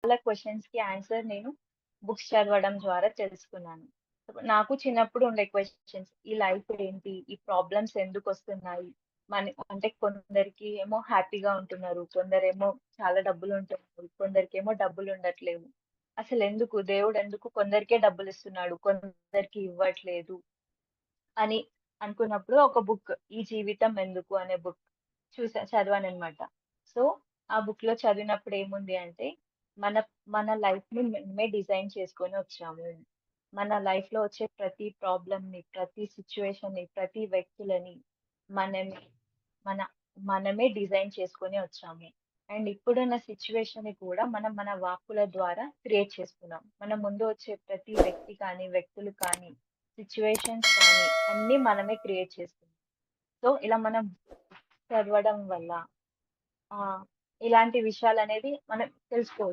చాలా క్వెషన్స్‌కి ఆన్సర్ నేను బుక్స్ చదవడం ద్వారా తెలుసుకున్నాను. నాకు చిన్నప్పుడు ఉండే క్వెషన్స్ ఈ లైఫ్ ఏంటి? ఈ ప్రాబ్లమ్స్ ఎందుకొస్తున్నాయి? అంటే కొందరికి ఏమో హ్యాపీగా ఉంటున్నారు. కొందరేమో చాలా డబ్బులుంటున్నారు. కొందరికేమో డబ్బులుండట్లేవు. అసలెందుకు? దేవుడెందుకు కొందరికే డబ్బులిస్తున్నాడు, కొందరికి ఇవ్వట్లేదు అని అనుకున్నప్పుడు ఒక బుక్ 'ఈ జీవితం ఎందుకు' అనే బుక్ చదివాననమాట. సో, ఆ బుక్‌లో చదివినప్పుడు ఏముంది అంటే, మన మన లైఫ్‌ని మనమే డిజైన్ చేసుకొని వచ్చాము. మన లైఫ్‌లో వచ్చే ప్రతి ప్రాబ్లమ్‌ని, ప్రతి సిట్యుయేషన్‌ని, ప్రతి వ్యక్తులని మనమే మన మనమే డిజైన్ చేసుకొని వచ్చాము. అండ్ ఇప్పుడున్న సిట్యుయేషన్‌ని కూడా మనం మన వాక్కుల ద్వారా క్రియేట్ చేసుకున్నాం. మన ముందు వచ్చే ప్రతి వ్యక్తి కానీ, వ్యక్తులు కానీ, సిట్యుయేషన్స్ కానీ అన్నీ మనమే క్రియేట్ చేసుకున్నాం. సో, ఇలా మనం చదవడం వల్ల ఇలాంటి విషయాలనేది మనం తెలుసుకోవచ్చు.